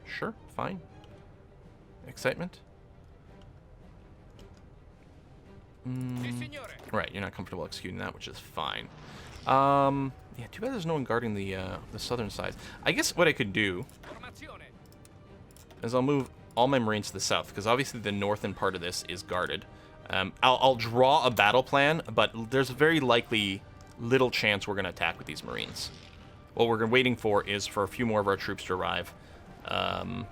Sure, fine. Excitement? Right, you're not comfortable executing that, which is fine. Yeah, too bad there's no one guarding the southern side. I guess what I could do is I'll move all my Marines to the south, because obviously the northern part of this is guarded. I'll draw a battle plan, but there's very likely little chance we're going to attack with these Marines. What we're waiting for is for a few more of our troops to arrive. Unless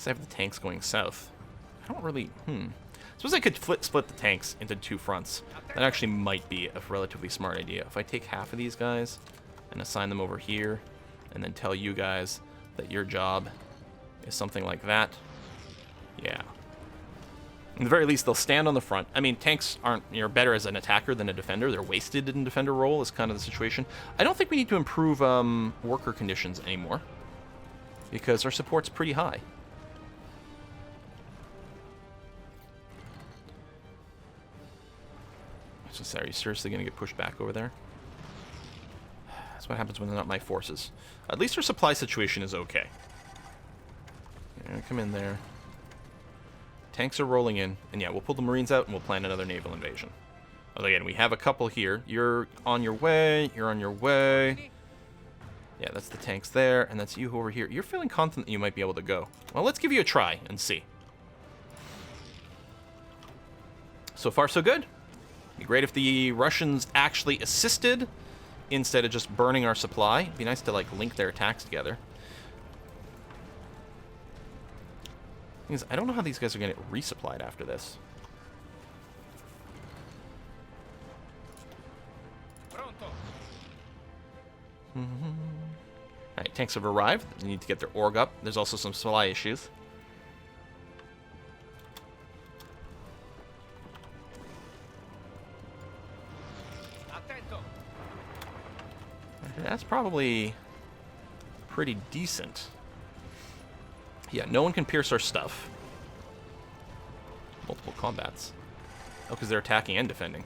I have the tanks going south. I don't really... Suppose I could split the tanks into two fronts. That actually might be a relatively smart idea. If I take half of these guys and assign them over here, and then tell you guys that your job is something like that. Yeah. At the very least, they'll stand on the front. I mean, tanks aren't, better as an attacker than a defender. They're wasted in defender role is kind of the situation. I don't think we need to improve worker conditions anymore, because our support's pretty high. So, are you seriously going to get pushed back over there? That's what happens when they're not my forces. At least our supply situation is okay. Come in there. Tanks are rolling in. And yeah, we'll pull the Marines out and we'll plan another naval invasion. Although again, we have a couple here. You're on your way. You're on your way. Yeah, that's the tanks there. And that's you over here. You're feeling confident that you might be able to go. Well, let's give you a try and see. So far, so good. It'd be great if the Russians actually assisted instead of just burning our supply. It'd be nice to, like, link their attacks together. Thing is, I don't know how these guys are going to get resupplied after this. Alright, tanks have arrived. They need to get their org up. There's also some supply issues. That's probably pretty decent. Yeah, no one can pierce our stuff. Multiple combats. Oh, because they're attacking and defending.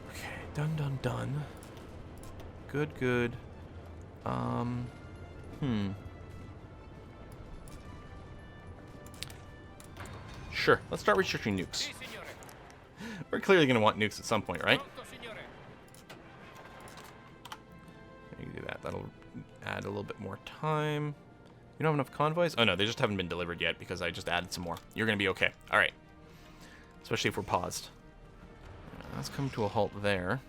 Okay, done. Good. Sure, let's start researching nukes. We're clearly going to want nukes at some point, right? You can do that. That'll add a little bit more time. You don't have enough convoys? Oh, no, they just haven't been delivered yet because I just added some more. You're going to be okay. All right. Especially if we're paused. Let's come to a halt there.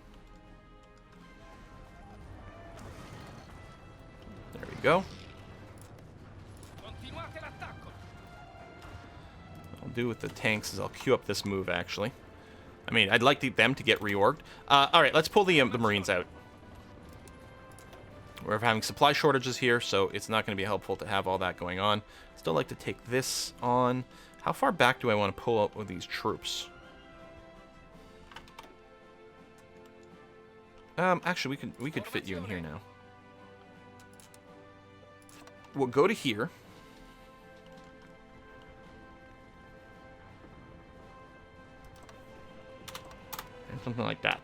There we go. I'll do with the tanks is I'll queue up this move, actually. I mean, I'd like them to get reorged. All right, let's pull the Marines out. We're having supply shortages here, so it's not going to be helpful to have all that going on. Still like to take this on. How far back do I want to pull up with these troops? Actually, we could fit you in here now. We'll go to here. And something like that.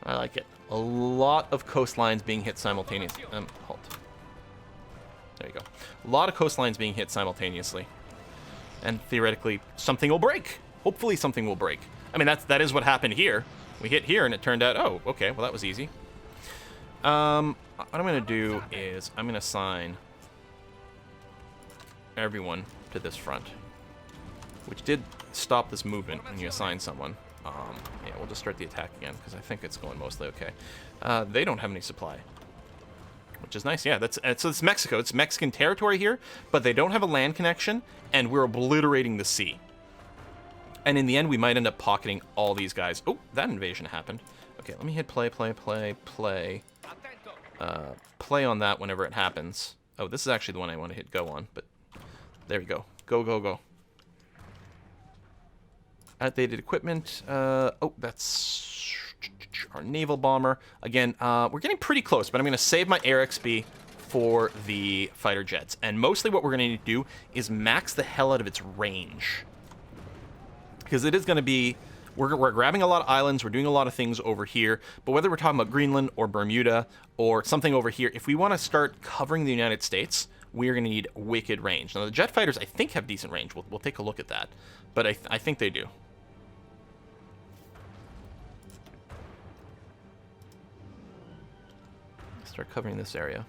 I like it. A lot of coastlines being hit simultaneously. Halt. There you go. A lot of coastlines being hit simultaneously. And theoretically, something will break. Hopefully something will break. I mean, that is what happened here. We hit here and it turned out, oh, okay, well that was easy. What I'm going to do is I'm going to assign everyone to this front. Which did stop this movement when you assign someone. Yeah, we'll just start the attack again, because I think it's going mostly okay. They don't have any supply. Which is nice, yeah. So it's Mexico. It's Mexican territory here, but they don't have a land connection, and we're obliterating the sea. And in the end, we might end up pocketing all these guys. Oh, that invasion happened. Okay, let me hit play. Play on that whenever it happens. Oh, this is actually the one I want to hit go on, but there we go. Go. Outdated equipment. Oh, that's our naval bomber. Again, we're getting pretty close, but I'm going to save my air XP for the fighter jets. And mostly what we're going to need to do is max the hell out of its range. Because it is going to be... We're grabbing a lot of islands, we're doing a lot of things over here, but whether we're talking about Greenland or Bermuda or something over here, if we want to start covering the United States, we're going to need wicked range. Now, the jet fighters, I think, have decent range. We'll take a look at that, but I think they do. Start covering this area.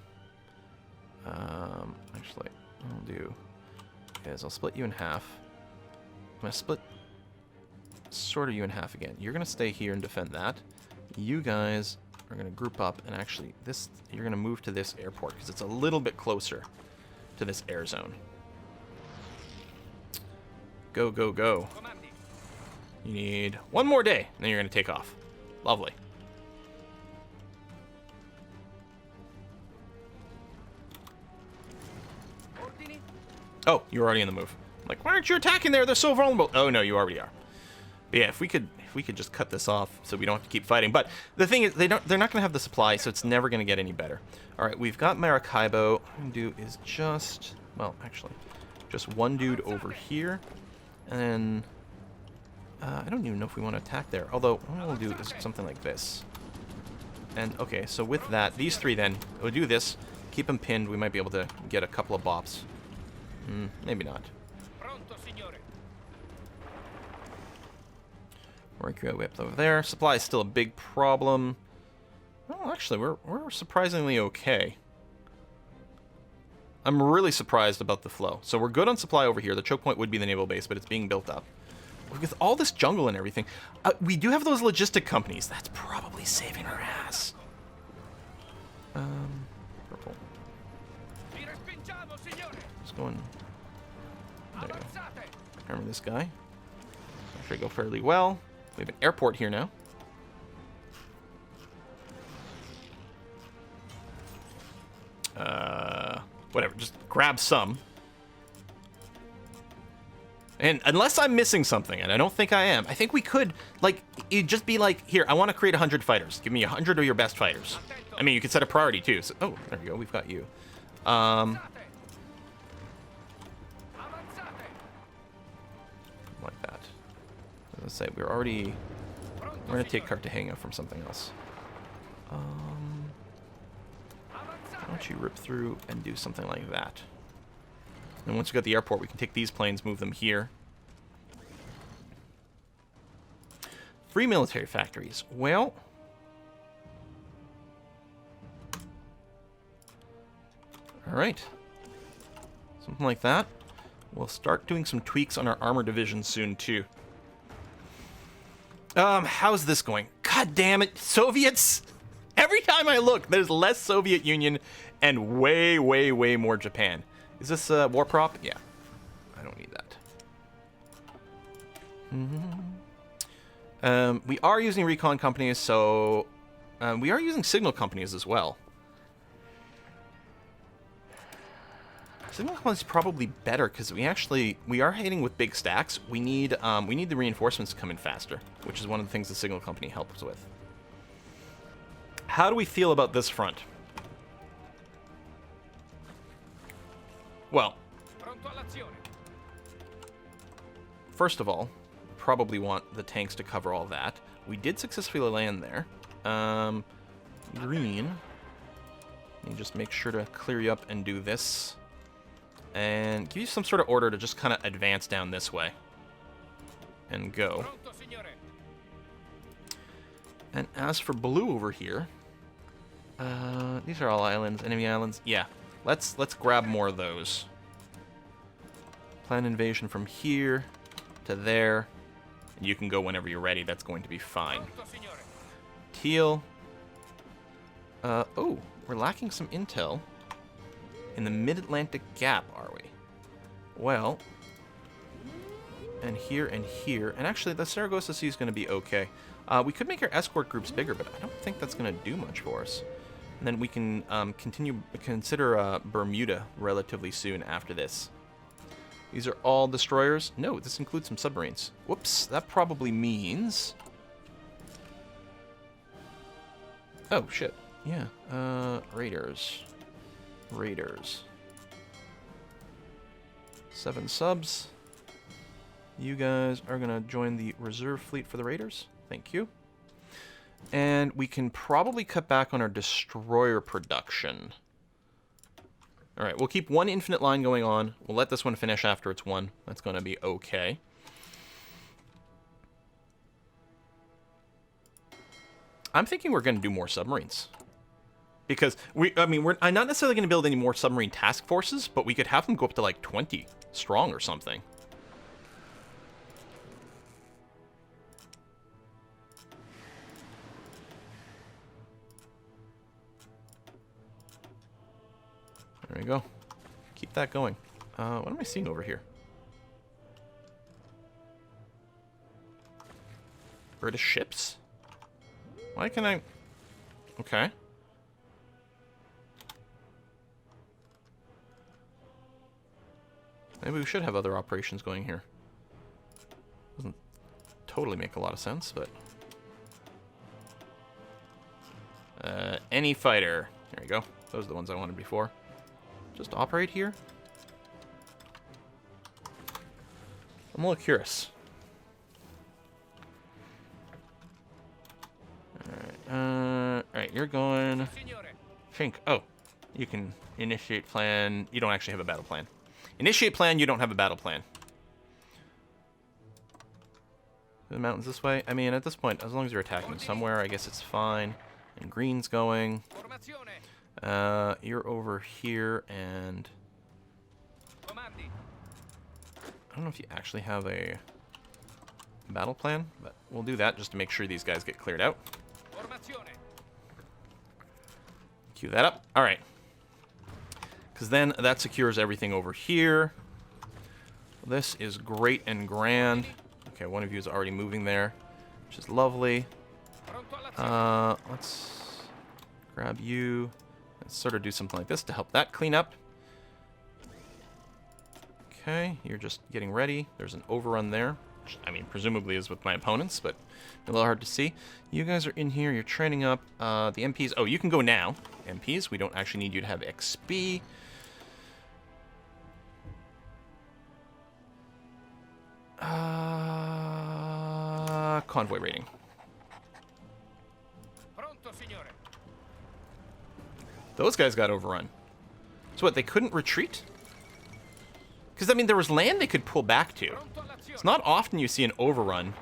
Actually, what I'll do is I'll split you in half. I'm going to split sort of you in half again. You're going to stay here and defend that. You guys are going to group up, and actually, you're going to move to this airport because it's a little bit closer to this air zone. Go, go, go. You need one more day, and then you're going to take off. Lovely. Oh, you're already in the move. Like, why aren't you attacking there? They're so vulnerable. Oh, no, you already are. But yeah, if we could just cut this off so we don't have to keep fighting. But the thing is, they're not going to have the supply, so it's never going to get any better. All right, we've got Maracaibo. What I'm going to do is just, well, actually, just one dude over here. And then, I don't even know if we want to attack there. Although, what we'll do is something like this. And, okay, so with that, these three then, we'll do this. Keep them pinned. We might be able to get a couple of bops. Maybe not. Work your way up over there. Supply is still a big problem. Well, actually, we're surprisingly okay. I'm really surprised about the flow. So we're good on supply over here. The choke point would be the naval base, but it's being built up. With all this jungle and everything, we do have those logistic companies. That's probably saving our ass. Purple. Just going. There you go. Remember this guy. Actually go fairly well. We have an airport here now. Whatever, just grab some. And unless I'm missing something, and I don't think I am, I think we could, like, it'd just be like, here, I want to create 100 fighters. Give me 100 of your best fighters. I mean, you could set a priority, too. So, oh, there we go, we've got you. Like that. Let's say we're going to take Cartagena from something else. Why don't you rip through and do something like that? And once we got the airport, we can take these planes, move them here. Free military factories. Well, all right. Something like that. We'll start doing some tweaks on our armor division soon, too. How's this going? God damn it, Soviets! Every time I look, there's less Soviet Union and way, way, way more Japan. Is this a war prop? Yeah. I don't need that. We are using recon companies, so... we are using signal companies as well. Signal companies is probably better, because we are hitting with big stacks. We need the reinforcements to come in faster, which is one of the things the signal company helps with. How do we feel about this front? Well, first of all, probably want the tanks to cover all that. We did successfully land there. Green. Let me just make sure to clear you up and do this. And give you some sort of order to just kind of advance down this way. And go. And as for blue over here, these are all islands, enemy islands. Yeah, let's grab more of those. Plan invasion from here to there. And you can go whenever you're ready. That's going to be fine. Teal. Oh, we're lacking some intel in the Mid-Atlantic Gap, are we? Well, and here and here. And actually, the Saragossa Sea is going to be okay. We could make our escort groups bigger, but I don't think that's going to do much for us. And then we can consider Bermuda relatively soon after this. These are all destroyers. No, this includes some submarines. Whoops, that probably means... Oh, shit. Yeah, raiders. Raiders. 7 subs. You guys are going to join the reserve fleet for the raiders. Thank you. And we can probably cut back on our destroyer production. All right, we'll keep one infinite line going on. We'll let this one finish after it's one. That's going to be okay. I'm thinking we're going to do more submarines. Because, we're not necessarily going to build any more submarine task forces, but we could have them go up to like 20 strong or something. There we go. Keep that going. What am I seeing over here? British ships? Why can I... Okay. Maybe we should have other operations going here. Doesn't totally make a lot of sense, but... any fighter. There we go. Those are the ones I wanted before. Just operate here? I'm a little curious. Alright, you're going... Think. Oh, you can initiate plan. You don't actually have a battle plan. Initiate plan, you don't have a battle plan. The mountains this way? I mean, at this point, as long as you're attacking somewhere, I guess it's fine. And green's going. You're over here, and... I don't know if you actually have a battle plan, but we'll do that just to make sure these guys get cleared out. Cue that up. All right. Because then that secures everything over here. This is great and grand. Okay, one of you is already moving there, which is lovely. Let's grab you. Let's sort of do something like this to help that clean up. Okay, you're just getting ready. There's an overrun there. Which, I mean, presumably is with my opponents, but a little hard to see. You guys are in here. You're training up. The MPs. Oh, you can go now. MPs, we don't actually need you to have XP. Convoy rating. Those guys got overrun. So what, they couldn't retreat? Because, I mean, there was land they could pull back to. It's not often you see an overrun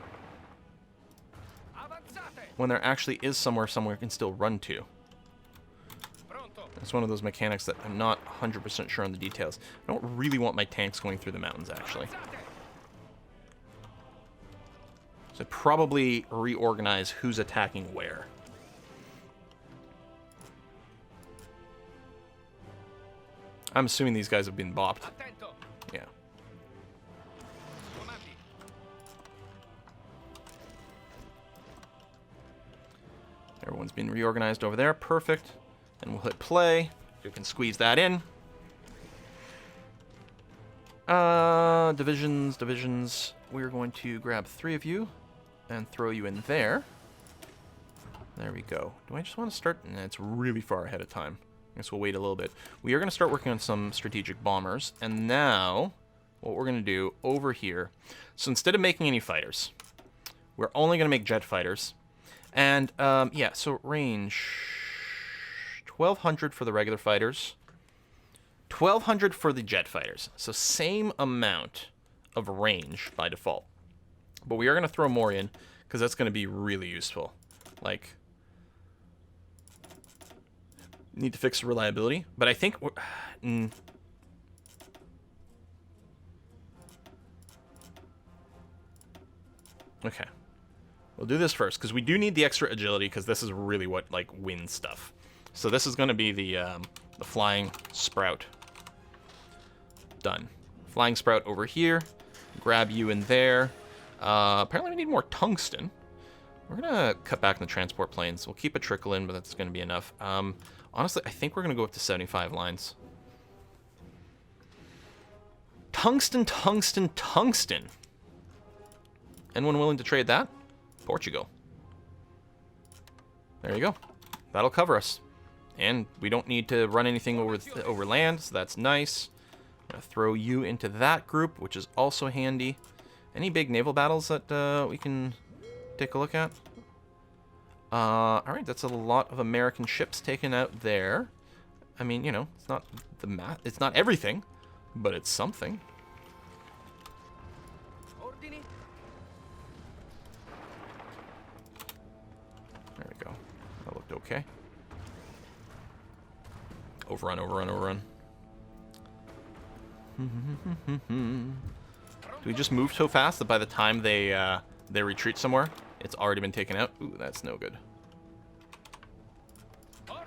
when there actually is somewhere you can still run to. It's one of those mechanics that I'm not 100% sure on the details. I don't really want my tanks going through the mountains, actually. So I'd probably reorganize who's attacking where. I'm assuming these guys have been bopped. Yeah. Everyone's been reorganized over there. Perfect. And we'll hit play. You can squeeze that in. Divisions. We're going to grab 3 of you and throw you in there. There we go. Do I just want to start? Nah, it's really far ahead of time. I guess we'll wait a little bit. We are going to start working on some strategic bombers. And now, what we're going to do over here... So instead of making any fighters, we're only going to make jet fighters. And, yeah, so range... 1,200 for the regular fighters. 1,200 for the jet fighters. So same amount of range by default. But we are going to throw more in, because that's going to be really useful. Like... Need to fix the reliability, but I think... Okay. We'll do this first, because we do need the extra agility, because this is really what, like, wins stuff. So this is going to be the flying sprout. Done. Flying sprout over here. Grab you in there. Apparently we need more tungsten. We're going to cut back on the transport planes. We'll keep a trickle in, but that's going to be enough. Honestly, I think we're going to go up to 75 lines. Tungsten, tungsten, tungsten. Anyone willing to trade that? Portugal. There you go. That'll cover us. And we don't need to run anything over land, so that's nice. I'm going to throw you into that group, which is also handy. Any big naval battles that we can take a look at? Alright, that's a lot of American ships taken out there. I mean, you know, it's not it's not everything, but it's something. There we go. That looked okay. Overrun, overrun, overrun. Do we just move so fast that by the time they retreat somewhere, it's already been taken out? Ooh, that's no good. Halt.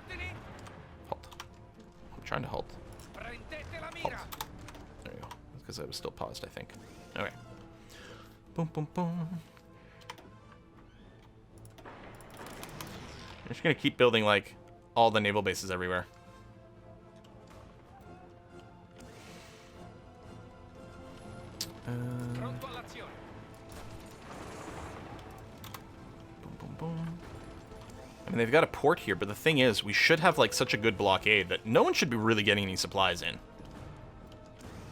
I'm trying to halt. Halt. There you go. That's because I was still paused, I think. Okay. Boom, boom, boom. I'm just gonna keep building, like, all the naval bases everywhere. Boom, boom, boom. I mean, they've got a port here, but the thing is, we should have, like, such a good blockade that no one should be really getting any supplies in.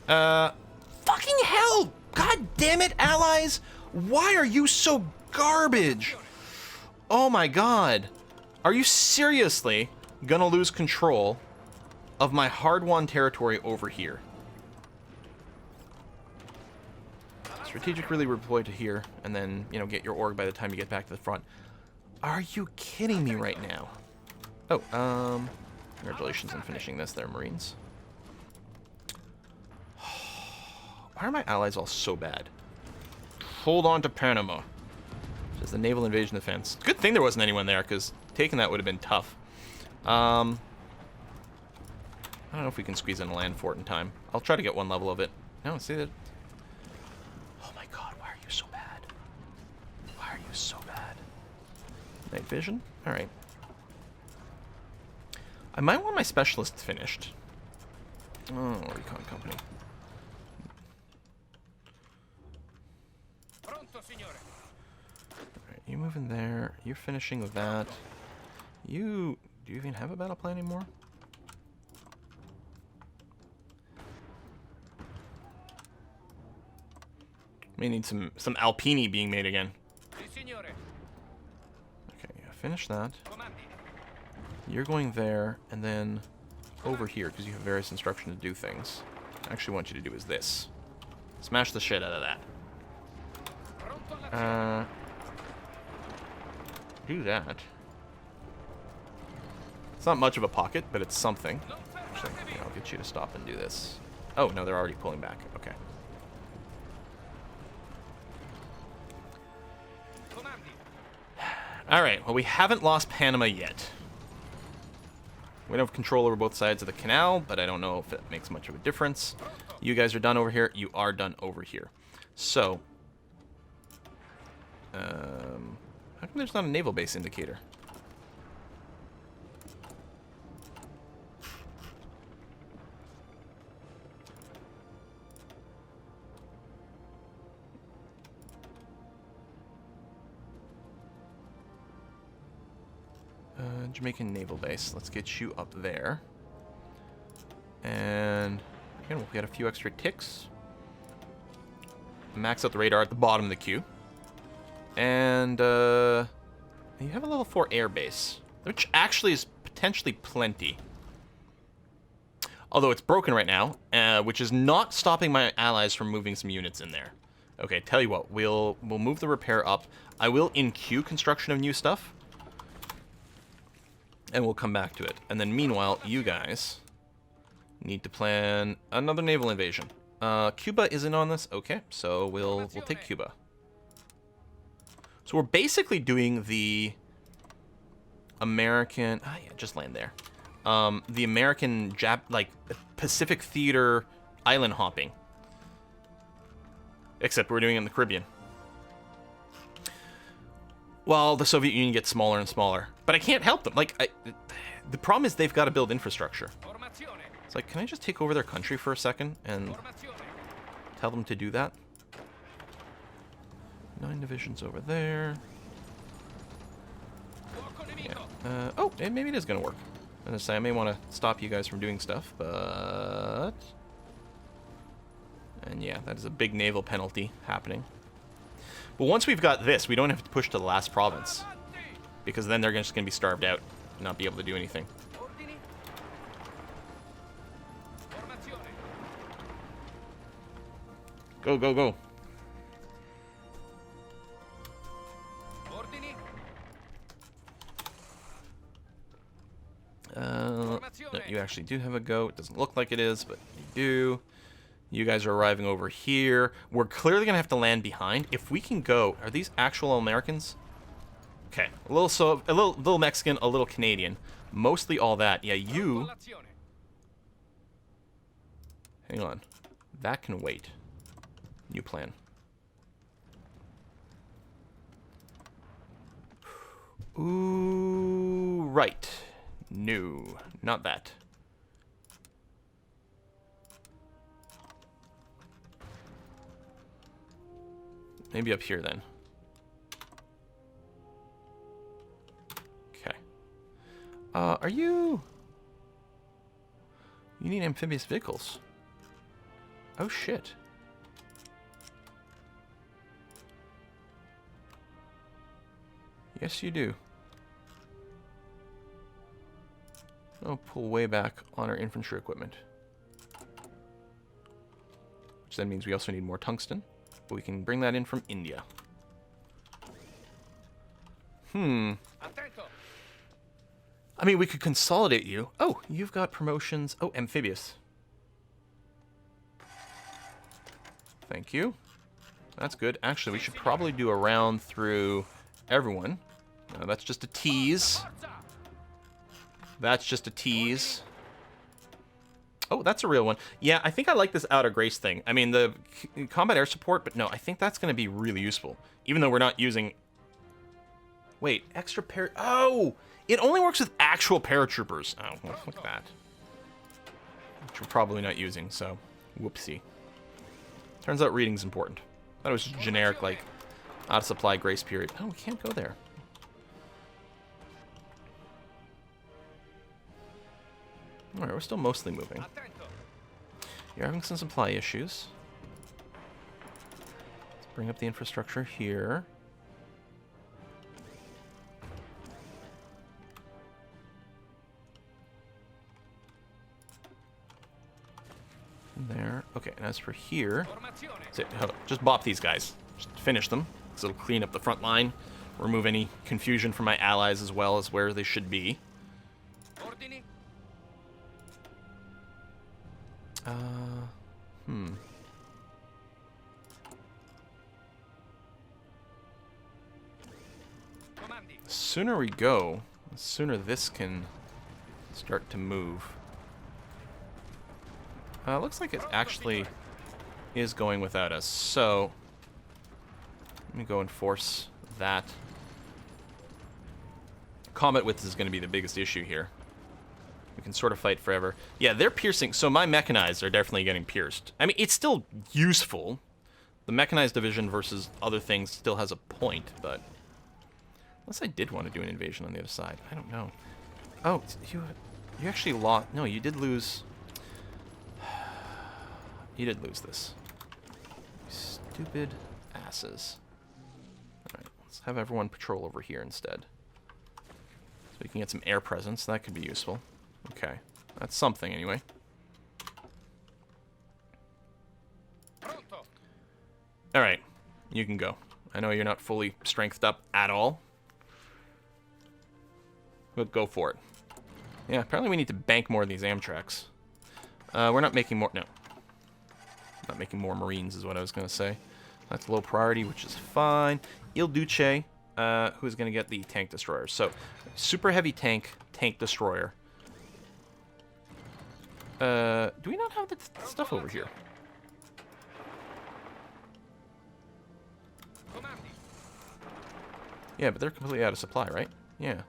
Fucking hell! God damn it, allies! Why are you so garbage? Oh my god. Are you seriously gonna lose control of my hard-won territory over here? Strategic really redeploy to here, and then, you know, get your org by the time you get back to the front. Are you kidding me right now? Oh, congratulations on finishing this there, Marines. Why are my allies all so bad? Hold on to Panama. Just the naval invasion defense. Good thing there wasn't anyone there, because taking that would have been tough. I don't know if we can squeeze in a land fort in time. I'll try to get one level of it. No, see that? Oh my god, why are you so bad? Why are you so bad? Night vision? Alright. I might want my specialists finished. Oh, recon company. Alright, you move in there. You're finishing with that. Do you even have a battle plan anymore? We need some Alpini being made again. Okay, yeah, finish that. You're going there, and then over here, because you have various instructions to do things. I actually want you to do is this. Smash the shit out of that. Do that. It's not much of a pocket, but it's something. Actually, yeah, I'll get you to stop and do this. Oh, no, they're already pulling back. Okay. Alright, well, we haven't lost Panama yet. We don't have control over both sides of the canal, but I don't know if it makes much of a difference. You guys are done over here. You are done over here. So, how come there's not a naval base indicator? Jamaican naval base. Let's get you up there. And again, we'll get a few extra ticks. Max out the radar at the bottom of the queue. And you have a level 4 air base, which actually is potentially plenty. Although it's broken right now, which is not stopping my allies from moving some units in there. Okay, tell you what, we'll move the repair up. I will in-queue construction of new stuff. And we'll come back to it. And then meanwhile, you guys need to plan another naval invasion. Cuba isn't on this? Okay, so we'll take Cuba. So we're basically doing the American... Ah, yeah, just land there. The American, like, Pacific Theater island hopping. Except we're doing it in the Caribbean. Well, the Soviet Union gets smaller and smaller. But I can't help them. Like, the problem is they've got to build infrastructure. It's like, can I just take over their country for a second and tell them to do that? 9 divisions over there. Yeah. Oh, maybe it is going to work. I'm going to say I may want to stop you guys from doing stuff, but... And yeah, that is a big naval penalty happening. But once we've got this, we don't have to push to the last province. Because then they're just going to be starved out and not be able to do anything. Go, go, go. No, you actually do have a go. It doesn't look like it is, but you do. You guys are arriving over here. We're clearly going to have to land behind. If we can go... Are these actual Americans? Okay. A little Mexican, a little Canadian. Mostly all that. Yeah, you... Hang on. That can wait. New plan. Ooh, right. No, not that. Maybe up here then. Okay. Are you... You need amphibious vehicles. Oh, shit. Yes, you do. I'll pull way back on our infantry equipment. Which then means we also need more tungsten. But we can bring that in from India. I mean, we could consolidate you. Oh, you've got promotions. Oh, amphibious. Thank you. That's good. Actually, we should probably do a round through everyone. No, that's just a tease. That's just a tease. Oh, that's a real one. Yeah, I think I like this outer grace thing. I mean, the combat air support, but no, I think that's going to be really useful. Even though we're not using... Wait, extra Oh! It only works with actual paratroopers. Oh, well, fuck that. Which we're probably not using, so... Whoopsie. Turns out reading's important. I thought it was just generic, like, out of supply grace period. Oh, we can't go there. Alright, we're still mostly moving. You're having some supply issues. Let's bring up the infrastructure here. There. Okay, and as for here... just bop these guys. Just finish them, because it'll clean up the front line. Remove any confusion from my allies as well as where they should be. The sooner we go, the sooner this can start to move. Looks like it actually is going without us, so let me go and force that. Combat width is going to be the biggest issue here. We can sort of fight forever. Yeah, they're piercing, so my mechanized are definitely getting pierced. I mean, it's still useful. The mechanized division versus other things still has a point, but... Unless I did want to do an invasion on the other side. I don't know. Oh, you actually lost... No, you did lose... You did lose this. Stupid asses. Alright, let's have everyone patrol over here instead. So we can get some air presence. That could be useful. Okay. That's something, anyway. Alright. You can go. I know you're not fully strengthed up at all. But go for it. Yeah, apparently we need to bank more of these Amtraks. We're not making more... No. Not making more Marines is what I was going to say. That's low priority, which is fine. Il Duce, who's going to get the tank destroyer. So, super heavy tank destroyer. Do we not have the stuff over here? Yeah, but they're completely out of supply, right? Yeah.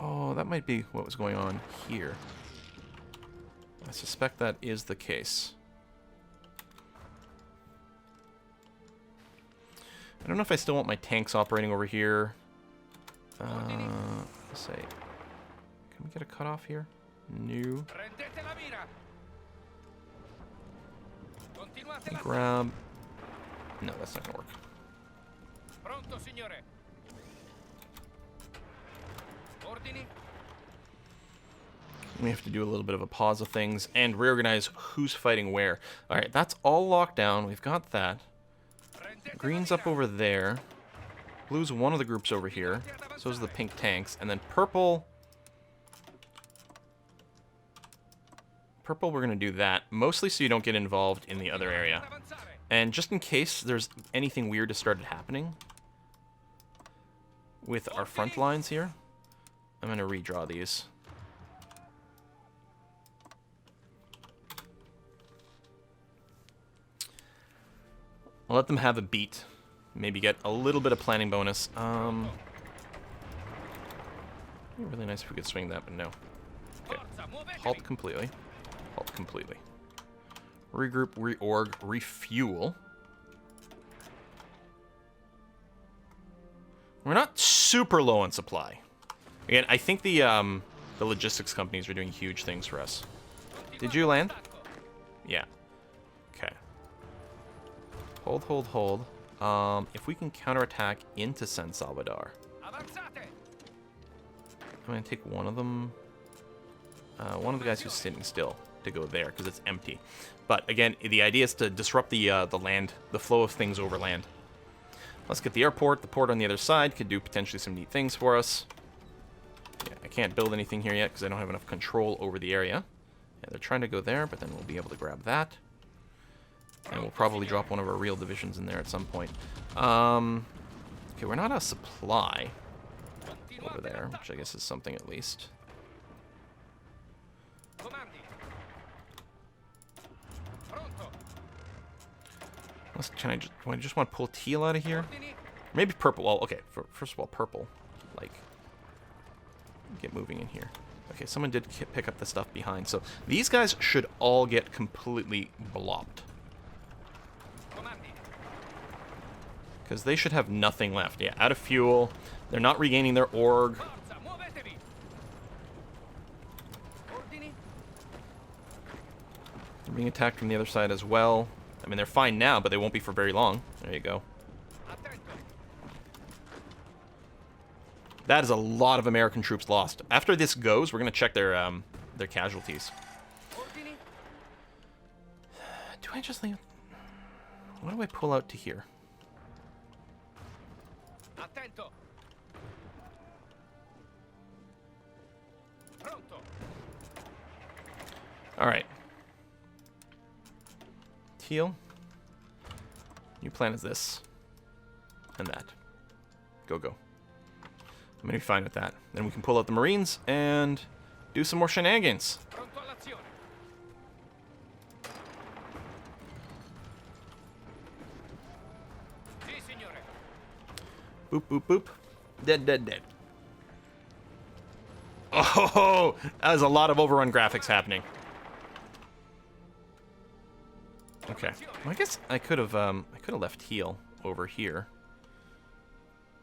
Oh, that might be what was going on here. I suspect that is the case. I don't know if I still want my tanks operating over here. Let's say, can we get a cutoff here? No. Grab... No, that's not gonna work. Pronto, signore. Ordini? We have to do a little bit of a pause of things and reorganize who's fighting where. Alright, that's all locked down. We've got that. Green's up over there. Blue's one of the groups over here. So is the pink tanks. And then purple... Purple, we're going to do that. Mostly so you don't get involved in the other area. And just in case there's anything weird that started happening with our front lines here, I'm going to redraw these. I'll let them have a beat. Maybe get a little bit of planning bonus. It'd be really nice if we could swing that, but no. Okay. Halt completely. Halt completely. Regroup, reorg, refuel. We're not super low on supply. Again, I think the logistics companies are doing huge things for us. Did you land? Yeah. Okay. Hold, hold, hold. If we can counterattack into San Salvador. I'm going to take one of them. One of the guys who's sitting still to go there because it's empty. But again, the idea is to disrupt the land, the flow of things over land. Let's get the airport. The port on the other side could do potentially some neat things for us. Yeah, I can't build anything here yet because I don't have enough control over the area. Yeah, they're trying to go there, but then we'll be able to grab that. And we'll probably drop one of our real divisions in there at some point. Okay, we're not out of supply over there, which I guess is something at least. Do I just want to pull teal out of here? Maybe purple. Well, okay. First of all, purple. Like, get moving in here. Okay, someone did pick up the stuff behind. So these guys should all get completely blopped. Because they should have nothing left. Yeah, out of fuel. They're not regaining their org. They're being attacked from the other side as well. I mean, they're fine now, but they won't be for very long. There you go. That is a lot of American troops lost. After this goes, we're going to check their casualties. Do I just leave... What do I pull out to here? All right. Teal. New plan is this. And that. Go, go. I'm going to be fine with that. Then we can pull out the Marines and do some more shenanigans. Boop, boop, boop. Dead, dead, dead. Oh, that was a lot of overrun graphics happening. Okay. Well, I guess I could have left heal over here.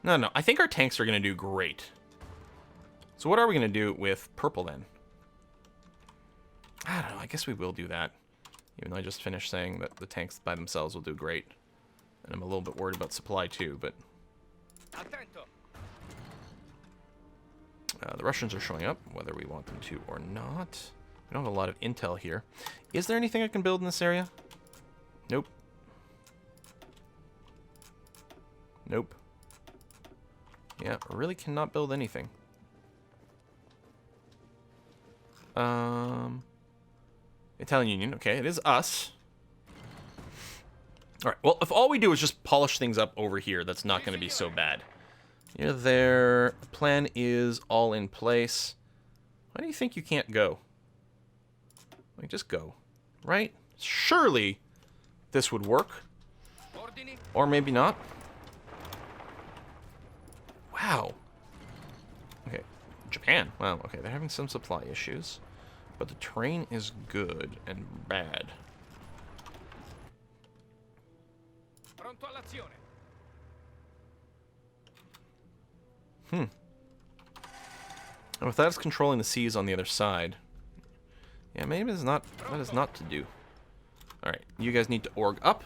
No, I think our tanks are going to do great. So what are we going to do with purple then? I don't know. I guess we will do that. Even though I just finished saying that the tanks by themselves will do great. And I'm a little bit worried about supply too, but... the Russians are showing up, whether we want them to or not. We don't have a lot of intel here. Is there anything I can build in this area? Nope. Nope. Yeah, I really cannot build anything. Italian Union, okay, it is us. Alright, well, if all we do is just polish things up over here, that's not going to be so bad. You're there. The plan is all in place. Why do you think you can't go? Like, just go. Right? Surely this would work. Or maybe not. Wow. Okay. Japan. Wow, okay, they're having some supply issues. But the terrain is good and bad. And with that, it's controlling the seas on the other side. Yeah, maybe it's not. That is not to do. All right, You guys need to org up.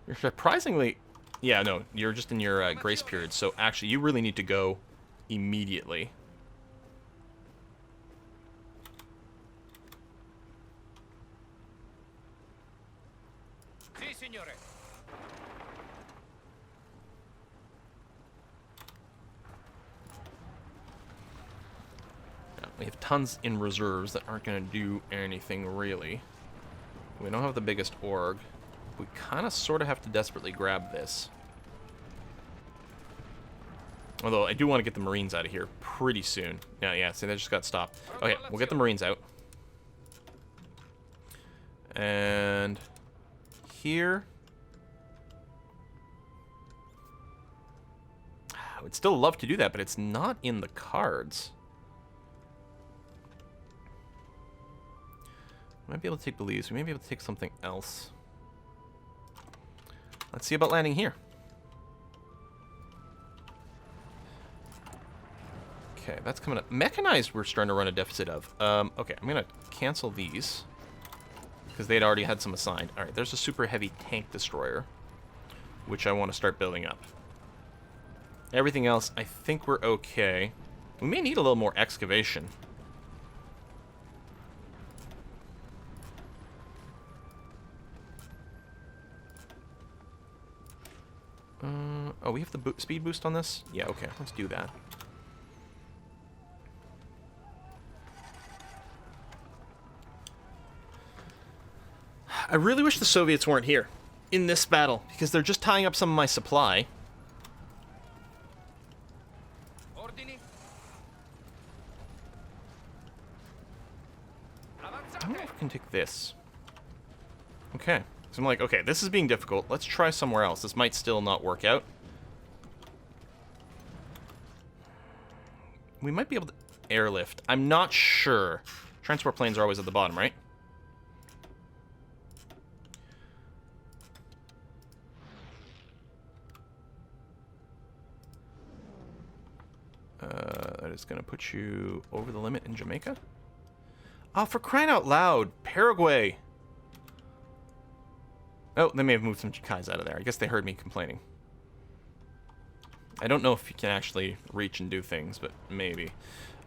You're surprisingly... Yeah, no, you're just in your grace period, so actually you really need to go immediately. Sì, signore. We have tons in reserves that aren't going to do anything really. We don't have the biggest org. We kind of sort of have to desperately grab this. Although I do want to get the Marines out of here pretty soon. Yeah, see, they just got stopped. Okay, we'll get the Marines out. And here... I would still love to do that, but it's not in the cards. We might be able to take Belize. We may be able to take something else. Let's see about landing here. Okay, that's coming up. Mechanized, we're starting to run a deficit of. Okay, I'm going to cancel these, because they'd already had some assigned. All right, there's a super heavy tank destroyer, which I want to start building up. Everything else, I think we're okay. We may need a little more excavation. Oh, we have the speed boost on this? Yeah, okay, let's do that. I really wish the Soviets weren't here in this battle, because they're just tying up some of my supply. Ordini. I don't know if we can take this. Okay. So I'm like, okay, this is being difficult. Let's try somewhere else. This might still not work out. We might be able to airlift. I'm not sure. Transport planes are always at the bottom, right? That is going to put you over the limit in Jamaica. Oh, for crying out loud. Paraguay. Oh, they may have moved some Chikais out of there. I guess they heard me complaining. I don't know if you can actually reach and do things, but maybe.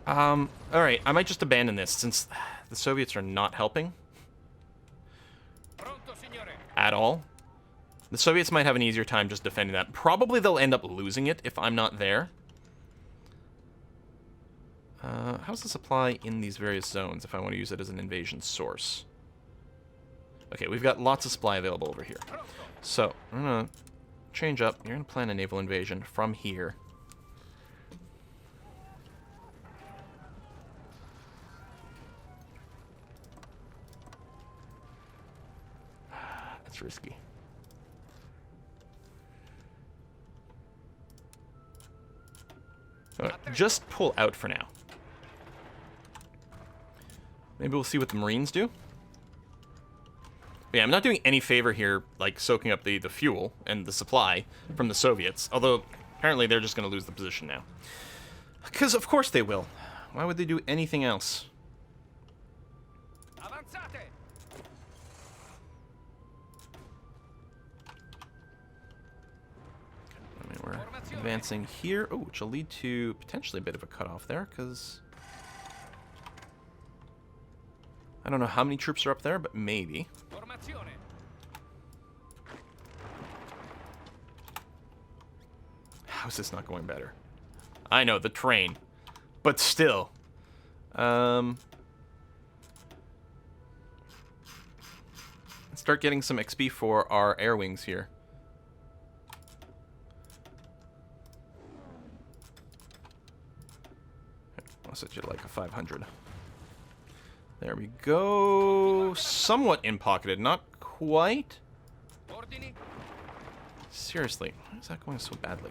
Alright, I might just abandon this, since the Soviets are not helping. Pronto, signore. At all. The Soviets might have an easier time just defending that. Probably they'll end up losing it if I'm not there. How's the supply in these various zones if I want to use it as an invasion source? Okay, we've got lots of supply available over here. So, I'm going to change up. You're going to plan a naval invasion from here. That's risky. All right, just pull out for now. Maybe we'll see what the Marines do. Yeah, I'm not doing any favor here, like soaking up the fuel and the supply from the Soviets. Although, apparently they're just going to lose the position now. Because of course they will. Why would they do anything else? Avanzate. I mean, we're advancing here. Oh, which will lead to potentially a bit of a cutoff there, because... I don't know how many troops are up there, but maybe. Formazione. How is this not going better? I know, the train. But still. Let's start getting some XP for our air wings here. I'll set you like a 500. There we go. Somewhat in-pocketed, not quite. Ordini. Seriously, why is that going so badly?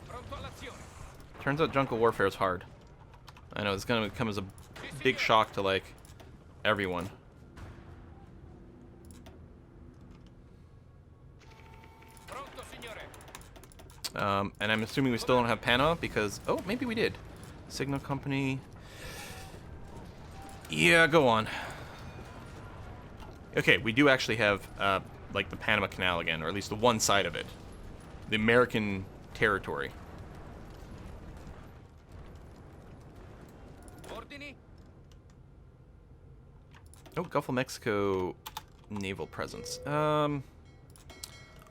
Pronto all'azione. Turns out jungle warfare is hard. I know, it's gonna come as a big shock to, like, everyone. Pronto, signore. And I'm assuming we still don't have Panama because... Oh, maybe we did. Signal company. Yeah, go on. Okay, we do actually have, like, the Panama Canal again, or at least the one side of it. The American territory. Ordini? Oh, Gulf of Mexico naval presence. A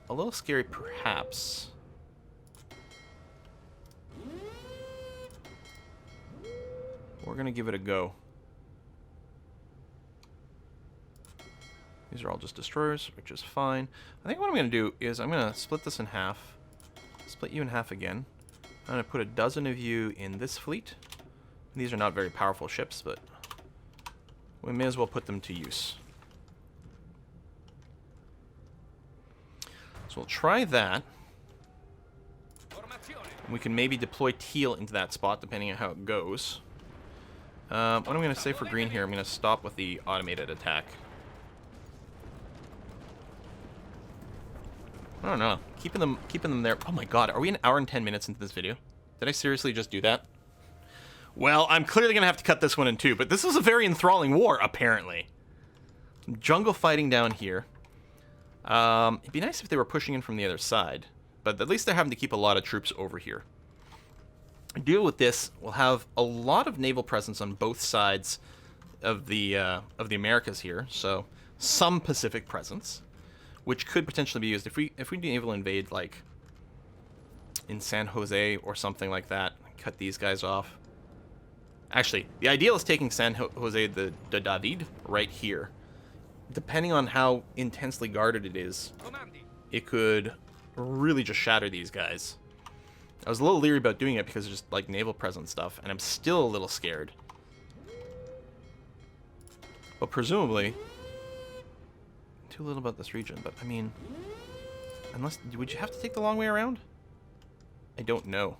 little scary, perhaps. We're gonna give it a go. These are all just destroyers, which is fine. I think what I'm gonna do is I'm gonna split this in half. Split you in half again. I'm gonna put a dozen of you in this fleet. These are not very powerful ships, but we may as well put them to use. So we'll try that. We can maybe deploy teal into that spot, depending on how it goes. What I'm going to say for green here, I'm going to stop with the automated attack. I don't know. Keeping them there. Oh my god, are we an hour and 10 minutes into this video? Did I seriously just do that? Well, I'm clearly going to have to cut this one in two, but this is a very enthralling war, apparently. Some jungle fighting down here. It'd be nice if they were pushing in from the other side, but at least they're having to keep a lot of troops over here. Deal with this, we'll have a lot of naval presence on both sides of the Americas here, so some Pacific presence, which could potentially be used if we naval invade, like in San Jose or something like that. Cut these guys off. Actually, the ideal is taking San Jose de David right here. Depending on how intensely guarded it is, it could really just shatter these guys. I was a little leery about doing it because of just like naval presence stuff, and I'm still a little scared. But presumably, too little about this region. But I mean, unless would you have to take the long way around? I don't know.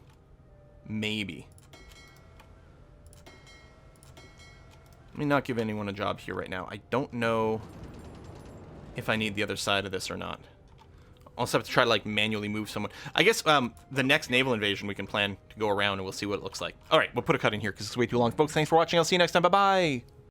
Maybe. Let me not give anyone a job here right now. I don't know if I need the other side of this or not. I'll also have to try to like manually move someone. I guess the next naval invasion we can plan to go around and we'll see what it looks like. All right, we'll put a cut in here because it's way too long. Folks, thanks for watching. I'll see you next time. Bye-bye.